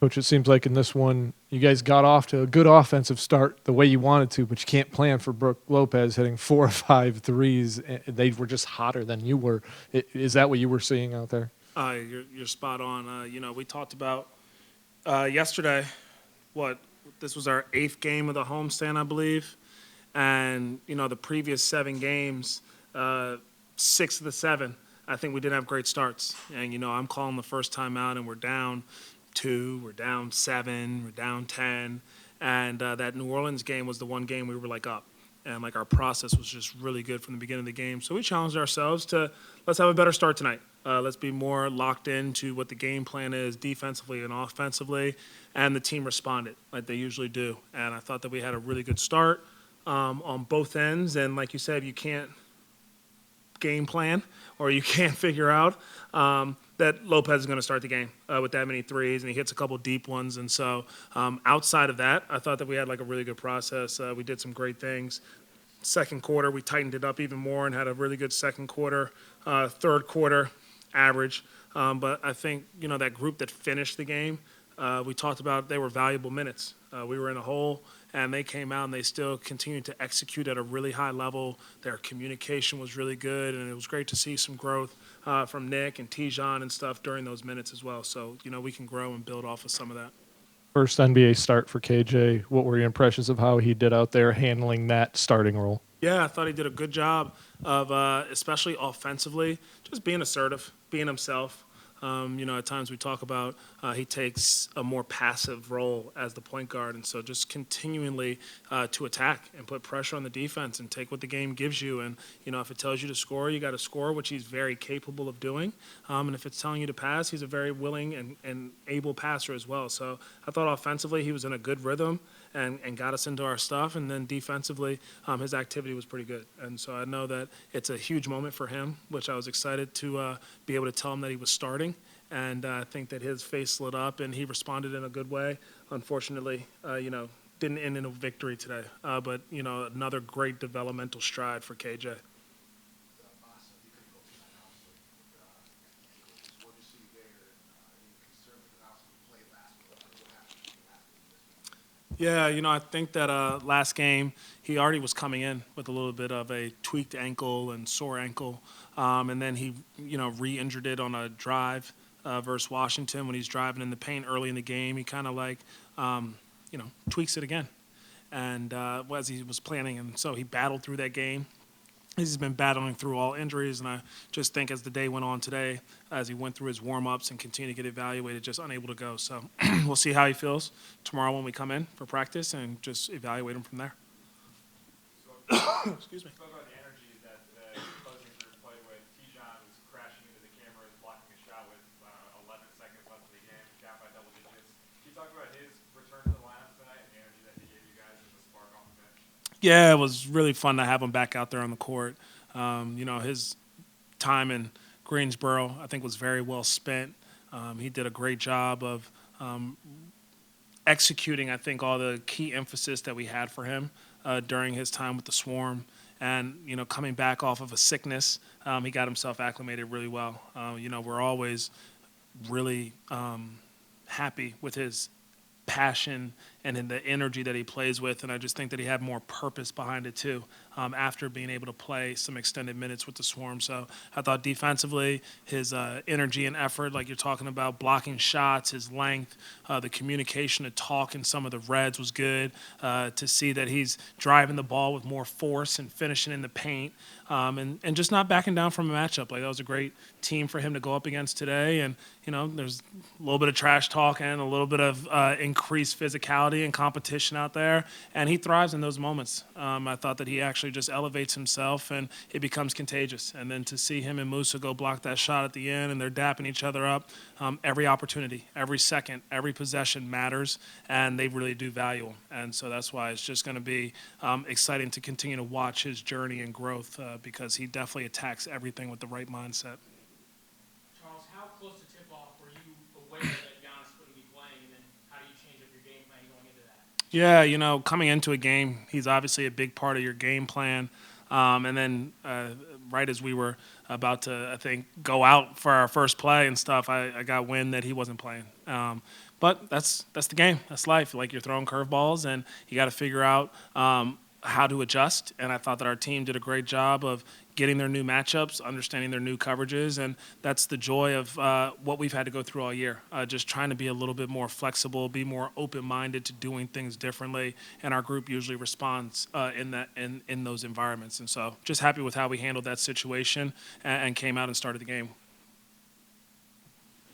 Coach, it seems like in this one, you guys got off to a good offensive start the way you wanted to, but you can't plan for Brooke Lopez hitting 4 or 5 threes. They were just hotter than you were. Is that what you were seeing out there? You're spot on. We talked about yesterday. What this was our eighth game of the homestand, I believe, and the previous 7 games, 6 of the 7, I think we didn't have great starts. And I'm calling the first time out, and we're down 2, we're down 7, we're down 10, and that New Orleans game was the one game we were like up. And like our process was just really good from the beginning of the game. So we challenged ourselves to let's have a better start tonight. Let's be more locked into what the game plan is defensively and offensively. And the team responded like they usually do. And I thought that we had a really good start on both ends. And like you said, you can't game plan or you can't figure out that Lopez is going to start the game with that many threes, and he hits a couple deep ones. And so outside of that, I thought that we had like a really good process. We did some great things. Second quarter, we tightened it up even more and had a really good second quarter. Third quarter, average. But I think, that group that finished the game, we talked about they were valuable minutes. We were in a hole, and they came out and they still continued to execute at a really high level. Their communication was really good, and it was great to see some growth from Nick and Tijon and stuff during those minutes as well. So, we can grow and build off of some of that. First NBA start for KJ. What were your impressions of how he did out there handling that starting role? Yeah, I thought he did a good job of, especially offensively, just being assertive, being himself. At times we talk about he takes a more passive role as the point guard, and so just continually to attack and put pressure on the defense and take what the game gives you. And if it tells you to score, you got to score, which he's very capable of doing. And if it's telling you to pass, he's a very willing and able passer as well. So I thought offensively he was in a good rhythm and got us into our stuff. And then defensively, his activity was pretty good. And so I know that it's a huge moment for him, which I was excited to be able to tell him that he was starting. And I think that his face lit up and he responded in a good way. Unfortunately, didn't end in a victory today. But another great developmental stride for KJ. Yeah, I think that last game he already was coming in with a little bit of a tweaked ankle and sore ankle, and then he re-injured it on a drive versus Washington when he's driving in the paint early in the game. He kind of like tweaks it again, and as he was planning, and so he battled through that game. He's been battling through all injuries, and I just think as the day went on today, as he went through his warm-ups and continued to get evaluated, just unable to go. So we'll see how he feels tomorrow when we come in for practice and just evaluate him from there. Excuse me. Spoke about the energy that the opposing group played with. Tijon was crashing into the cameras, blocking a shot with 11 seconds left in the game, down by double digits. Can you talk about his return to the lineup tonight and the energy that he gave you guys as a spark off the bench? Yeah, it was really fun to have him back out there on the court. His time in Greensboro, I think, was very well spent. He did a great job of executing, I think, all the key emphasis that we had for him during his time with the Swarm. And, coming back off of a sickness, he got himself acclimated really well. We're always really happy with his passion and in the energy that he plays with, and I just think that he had more purpose behind it too after being able to play some extended minutes with the Swarm. So I thought defensively, his energy and effort, like you're talking about, blocking shots, his length, the communication to talk in some of the reds was good. To see that he's driving the ball with more force and finishing in the paint, and just not backing down from a matchup. Like that was a great team for him to go up against today. And there's a little bit of trash talk and a little bit of increased physicality and competition out there, and he thrives in those moments. I thought that he actually just elevates himself and it becomes contagious. And then to see him and Musa go block that shot at the end and they're dapping each other up, every opportunity, every second, every possession matters, and they really do value him. And so that's why it's just going to be exciting to continue to watch his journey and growth because he definitely attacks everything with the right mindset. Charles, how close to tip-off were you aware that Giannis wouldn't be playing, and then how do you change up your game plan going into that? Yeah, coming into a game, he's obviously a big part of your game plan. And then right as we were about to, I think, go out for our first play and stuff, I got wind that he wasn't playing. But that's the game. That's life. Like, you're throwing curveballs, and you got to figure out how to adjust. And I thought that our team did a great job of getting their new matchups, understanding their new coverages, and that's the joy of what we've had to go through all year. Just trying to be a little bit more flexible, be more open-minded to doing things differently, and our group usually responds in those environments. And so, just happy with how we handled that situation and came out and started the game